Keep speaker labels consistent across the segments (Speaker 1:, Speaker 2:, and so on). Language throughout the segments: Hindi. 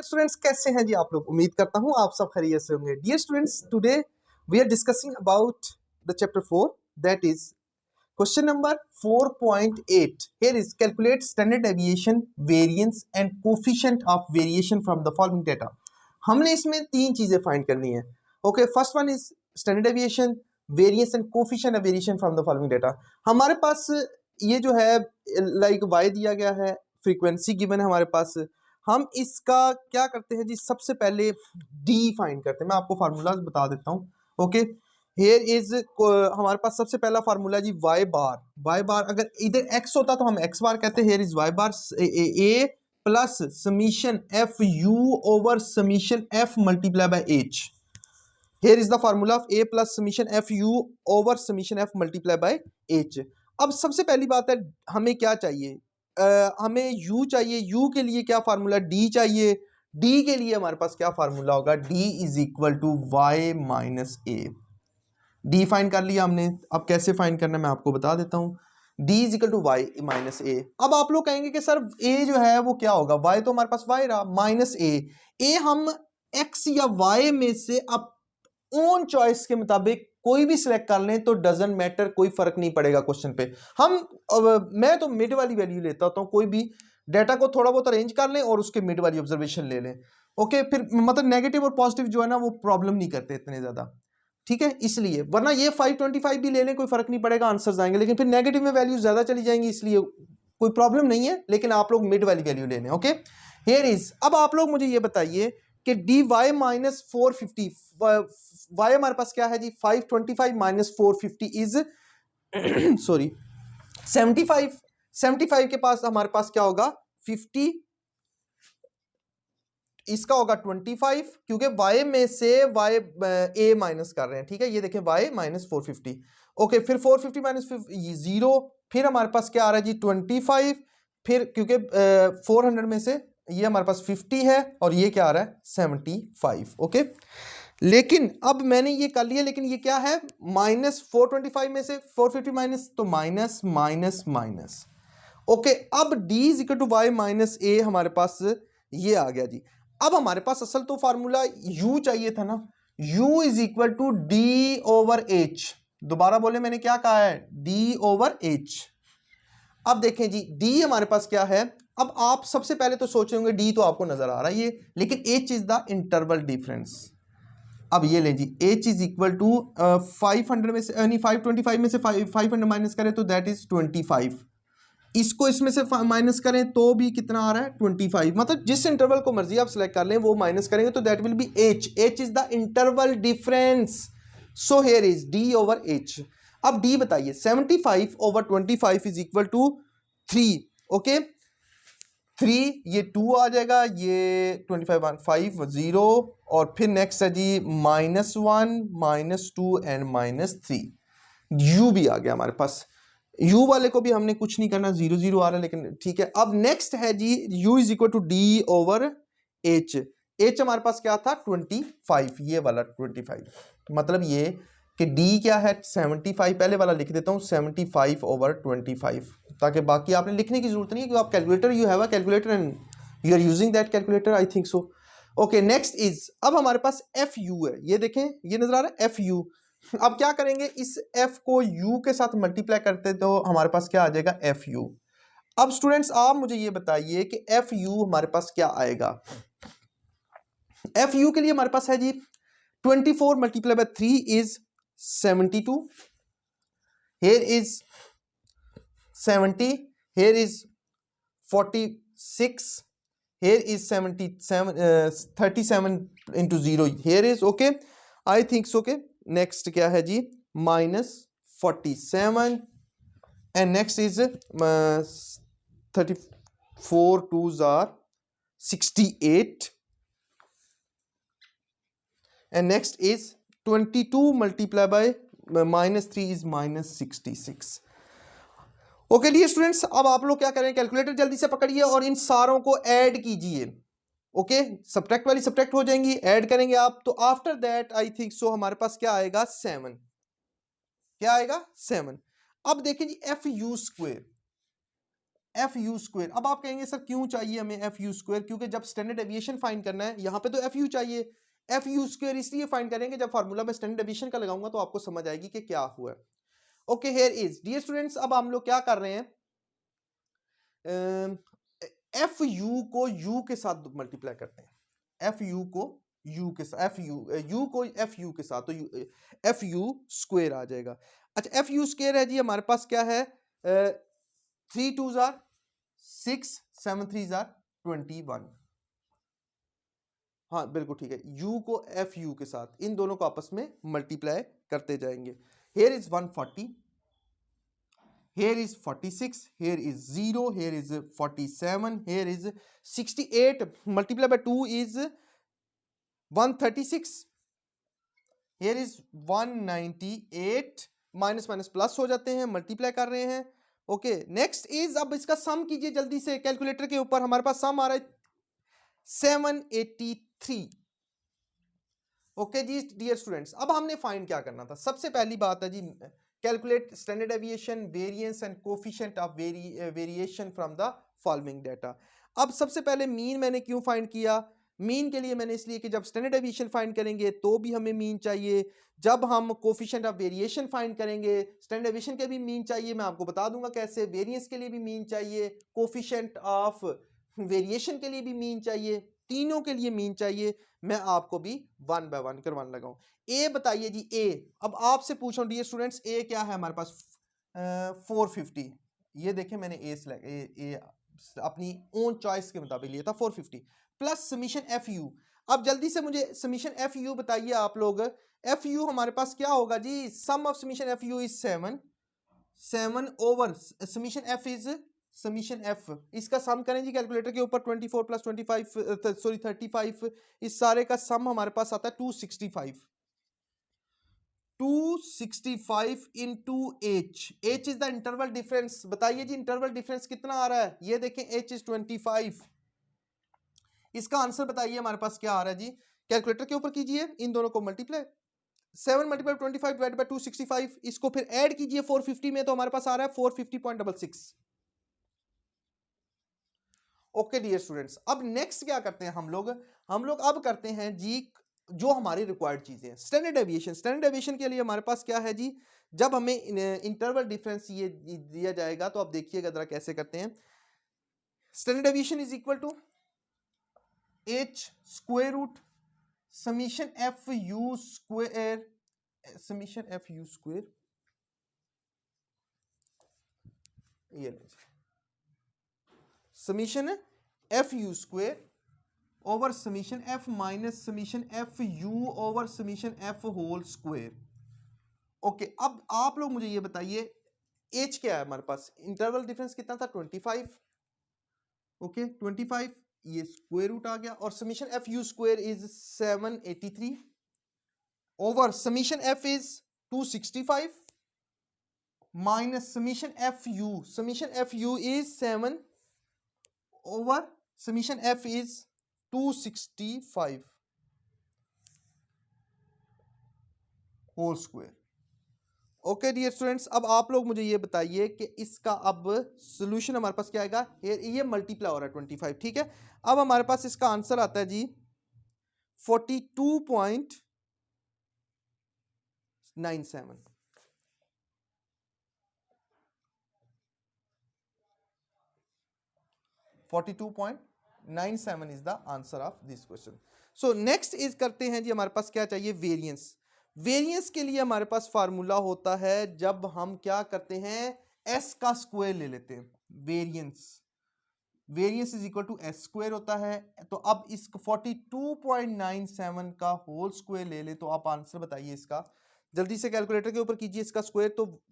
Speaker 1: डियर स्टूडेंट्स, कैसे हैं जी आप लोग? उम्मीद करता हूं आप सब खैरियत से होंगे। Dear students, today we are discussing about the chapter 4, that is question number 4.8. Here is calculate standard deviation, variance and coefficient of variation from the following data. हमने इसमें तीन चीजें फाइंड करनी है। Okay, first one is standard deviation, variance and coefficient of variation from the following data. हमारे पास ये जो है लाइक वाई दिया गया है, फ्रीक्वेंसी गिवन है हमारे पास। हम इसका क्या करते हैं जी, सबसे पहले डी फाइंड करते हैं। मैं आपको फार्मूला बता देता हूँ। ओके, हियर इज हमारे पास सबसे पहला फार्मूला जी वाई बार। अगर इधर एक्स होता तो हम एक्स बार कहते हैं। Here is Y bar A plus summation F U over summation F multiply by H. Here is the formula of A plus summation F U over summation F multiply by H. अब सबसे पहली बात है, हमें क्या चाहिए? हमें u चाहिए। u के लिए क्या फार्मूला? d चाहिए। d के लिए हमारे पास क्या फार्मूला होगा? d is equal to Y minus A. D find कर लिया हमने। अब कैसे फाइन करना है मैं आपको बता देता हूँ। d is equal to Y minus A. अब आप लोग कहेंगे कि सर a जो है वो क्या होगा? y तो हमारे पास y रहा, माइनस ए हम x या y में से अब ओन चॉइस के मुताबिक कोई भी सिलेक्ट कर लें तो डजंट मैटर, कोई फर्क नहीं पड़ेगा क्वेश्चन पे। मैं तो मिड वाली वैल्यू लेता हूं, कोई भी डाटा को थोड़ा बहुत अरेंज कर लें और उसके मिड वाली ऑब्जर्वेशन ले लें। ओके, फिर मतलब नेगेटिव और पॉजिटिव जो है ना वो प्रॉब्लम नहीं करते इतने ज्यादा, ठीक है? इसलिए, वरना ये 525 भी ले लें कोई फर्क नहीं पड़ेगा, आंसर्स आएंगे। लेकिन फिर नेगेटिव में वैल्यू ज्यादा चली जाएंगी, इसलिए कोई प्रॉब्लम नहीं है। लेकिन आप लोग मिड वाली वैल्यू ले लें। ओके, हियर इज, अब आप लोग मुझे ये बताइए कि डी वाई माइनस 450, वाई हमारे पास क्या है जी? 525 माइनस 450 इज सॉरी 75। 75 के पास हमारे पास क्या होगा? 50, इसका होगा 25, क्योंकि y में से y a माइनस कर रहे हैं। ठीक है, ये देखें y माइनस 450। ओके, फिर 450 माइनस 0, फिर हमारे पास क्या आ रहा है जी? 25, फिर क्योंकि 400 में से ये हमारे पास 50 है और ये क्या आ रहा है? 75। ओके, लेकिन अब मैंने ये कर लिया, लेकिन ये क्या है? माइनस 425 में से 450 माइनस, तो माइनस माइनस माइनस। ओके, अब d is equal to Y minus A हमारे पास ये आ गया जी। अब हमारे पास असल तो फार्मूला u चाहिए था ना। u is equal to D over H. दोबारा बोले, मैंने क्या कहा है? d over H. अब देखें जी, d हमारे पास क्या है? अब आप सबसे पहले तो सोच रहे होंगे d तो आपको नजर आ रहा है ये, लेकिन h is the interval difference. अब ये लें जी, h इज इक्वल टू 500 में से यानी 525 में से 500 माइनस करें तो दैट इज 25। इसको इसमें से माइनस करें तो भी कितना आ रहा है? 25। मतलब जिस इंटरवल को मर्जी आप सिलेक्ट कर लें वो माइनस करेंगे तो that will be h। h is the interval difference. So here is d over h। अब d बताइए। 75 over 25 is equal to 3। Okay, 3, ये 2 आ जाएगा, ये 25 5 0, और फिर नेक्स्ट है जी -1 -2 एंड -3। u भी आ गया हमारे पास। u वाले को भी हमने कुछ नहीं करना, 0 0 आ रहा है, लेकिन ठीक है। अब नेक्स्ट है जी u is equal to D over h। h हमारे पास क्या था? 25, ये वाला 25। मतलब ये कि d क्या है? 75। पहले वाला लिख देता हूं, 75 ओवर 25, ताकि बाकी आपने लिखने की जरूरत नहीं है, क्योंकि आप calculator, you have a calculator and you are using that calculator, I think so. Okay, next is, अब हमारे पास एफ यू है, ये देखें, ये नजर आ रहा है एफ यू। अब क्या करेंगे? इस f को u के साथ मल्टीप्लाई करते तो हमारे पास क्या आ जाएगा? F you. अब स्टूडेंट्स आप मुझे ये बताइए कि एफ यू हमारे पास क्या आएगा? एफ यू के लिए हमारे पास है जी 24 multiply by 3 is 72। here is 70, here is 46, here is 77, 37 into 0, here is okay, I think so। okay, next क्या है जी? -47, and next is 34 2s are 68, and next is 22 multiplied by -3 is -66। Okay dear students, अब आप लोग क्या करें? कैलकुलेटर जल्दी से पकड़िए और इन सारों को ऐड कीजिए। ओके, सब्ट्रैक्ट वाली सब्ट्रैक्ट हो जाएंगी, ऐड करेंगे आप तो आफ्टर दैट आई थिंक सो हमारे पास क्या आएगा? 7। क्या आएगा? 7। अब देखिए जी, F U square, F U square. अब आप कहेंगे सर क्यों चाहिए हमें एफ यू स्क्वेयर, क्योंकि जब स्टैंडर्ड डेविएशन फाइंड करना है यहाँ पे तो एफ यू चाहिए। एफ यू स्क्वेयर इसलिए फाइंड करेंगे, जब फार्मूला में स्टैंडर्ड डेविएशन का लगाऊंगा तो आपको समझ आएगी कि क्या हुआ है। Okay here is dear students, अब हम लोग क्या कर रहे हैं, एफ यू को यू के साथ मल्टीप्लाई करते हैं। एफ यू को यू के साथ, एफ यू को एफ यू के साथ, तो एफ यू स्क्वेयर आ जाएगा। अच्छा एफ यू स्क्वेयर है जी हमारे पास क्या है, 3 2 जार 6 7 3 जार 21। हाँ बिल्कुल ठीक है, u को एफ यू के साथ इन दोनों को आपस में मल्टीप्लाई करते जाएंगे। here is 140, here is 46, here is 0, here is 47, here is 68, multiply by 2 is 136, here is 198, minus minus plus हो जाते हैं, मल्टीप्लाई कर रहे हैं। ओके नेक्स्ट इज, अब इसका सम कीजिए जल्दी से कैलकुलेटर के ऊपर, हमारे पास सम आ रहा है 783। ओके जी डियर स्टूडेंट्स, अब हमने फाइंड क्या करना था, सबसे पहली बात है जी calculate standard deviation, variance and coefficient of variation from the following data. अब सबसे पहले मीन मैंने क्यों फाइंड किया, मीन के लिए मैंने इसलिए कि जब स्टैंडर्ड डेविएशन फाइंड करेंगे तो भी हमें मीन चाहिए, जब हम कोफिशिएंट ऑफ वेरिएशन फाइंड करेंगे स्टैंडर्ड डेविएशन के भी मीन चाहिए, मैं आपको बता दूंगा कैसे, वेरिएंस के लिए भी मीन चाहिए, कोफिशिएंट ऑफ वेरिएशन के लिए भी मीन चाहिए, तीनों के लिए मीन चाहिए। मैं आपको भी 1 बाय 1 करवाने लगा हूं। ए बताइए जी, ए, अब आपसे पूछ रहा हूं डियर स्टूडेंट्स, ए क्या है हमारे पास, 450। ये देखें मैंने ए अपनी ओन चॉइस के मुताबिक लिया था 450 प्लस समीशन एफ यू। अब जल्दी से मुझे समीशन एफ यू बताइए आप लोग, एफ यू हमारे पास क्या होगा जी, sum of summation F U is 7 over summation F is summation F, इसका सम करें जी कैलकुलेटर के ऊपर, 24 प्लस 25 सॉरी 35, इस सारे का सम हमारे पास आता है 265 into H, H is the interval difference. बताइए जी इंटरवल डिफरेंस कितना आ रहा है, ये देखें एच इज 25। इसका आंसर बताइए हमारे पास क्या आ रहा है जी, कैलकुलेटर के ऊपर कीजिए, इन दोनों को मल्टीप्लाई, 7 मल्टीप्लाई 25 डिवाइड बाय 265, इसको फिर ऐड कीजिए 450 में, तो हमारे पास आ रहा है 450.66। ओके डियर स्टूडेंट्स, अब नेक्स्ट क्या करते हैं हम लोग अब करते हैं जी जो हमारी रिक्वायर्ड चीजें हैं, स्टैंडर्ड डेविएशन। स्टैंडर्ड डेविएशन के लिए हमारे पास क्या है जी, जब हमें इंटरवल डिफरेंस ये दिया जाएगा तो आप देखिएगा जरा कैसे करते हैं। Standard deviation is equal to H square root summation F U square, summation F U square, ये summation F U square over summation F minus summation F U over summation F whole square. Okay अब आप लोग मुझे ये बताइए एच क्या है हमारे पास, इंटरवल डिफरेंस कितना था 25। ओके 25, ये स्क्वायर रूट आ गया, और summation F U square is 783 over summation F is 265 minus summation F U is 7 over summation F is 265 whole square. Okay dear students, अब आप लोग मुझे ये बताइए कि इसका अब सॉल्यूशन हमारे पास क्या आएगा, ये मल्टीप्लाई हो रहा है 25, ठीक है। अब हमारे पास इसका आंसर आता है जी 42.97। 42.97 is the answer of this question. So next is करते हैं जी, हमारे पास क्या चाहिए, वेरिएंस। वेरिएंस के लिए हमारे पास फार्मूला होता है, जब हम क्या करते हैं एस का स्क्वायर ले लेते हैं, variance is equal to S square होता है। तो अब इस 42.97 का होल स्क्वायर ले ले, तो आप आंसर बताइए इसका, जल्दी से कैलकुलेटर के ऊपर कीजिए इसका स्क्वायर, तो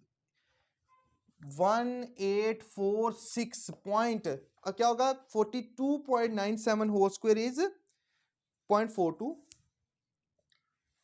Speaker 1: 1846 पॉइंट क्या होगा, 42.97 होल स्क्वायर इज 0.42।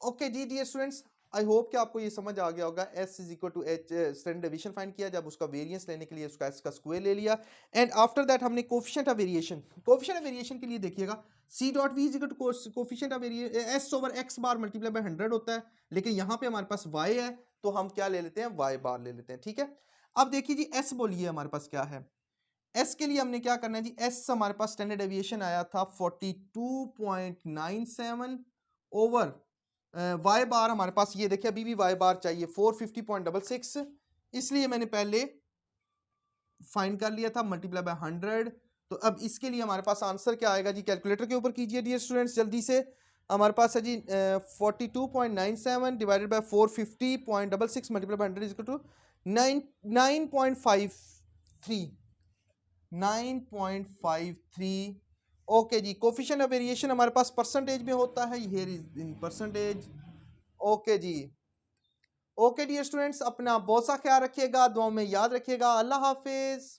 Speaker 1: ओके जी डियर स्टूडेंट्स, आई होप कि आपको ये समझ आ गया होगा। S is equal to H, standard deviation find किया, जब उसका वेरिएंस लेने के लिए उसका एस का स्क्वायर ले लिया, एंड आफ्टर दैट हमने coefficient of variation, coefficient of variation के लिए देखिएगा C dot V is equal to coefficient of S over X bar multiply by 100 होता है, लेकिन यहाँ पे हमारे पास वाई है तो हम क्या ले लेते हैं, वाई बार ले लेते हैं, ठीक है। अब देखिए जी एस बोलिए हमारे पास क्या है, एस के लिए हमने क्या करना है जी, एस हमारे पास स्टैंडर्ड डेविएशन आया था 42.97 ओवर वाई बार हमारे पास ये देखिए अभी भी वाई बार चाहिए 450.66, इसलिए मैंने पहले फाइंड कर लिया था मल्टीप्लाई बाय 100। तो अब इसके लिए हमारे पास आंसर क्या आएगा जी, कैलकुलेटर के ऊपर कीजिए डियर स्टूडेंट्स जल्दी से। हमारे पास है जी 42.97 divided by 450.66 multiply by 100 is equal to 9.53। Okay जी, कोफिशिएंट ऑफ वेरिएशन हमारे पास परसेंटेज में होता है, here is in percentage. Okay जी, ओके डियर स्टूडेंट्स, अपना बहुत सा ख्याल रखिएगा, दुआओं में याद रखिएगा। अल्लाह हाफिज।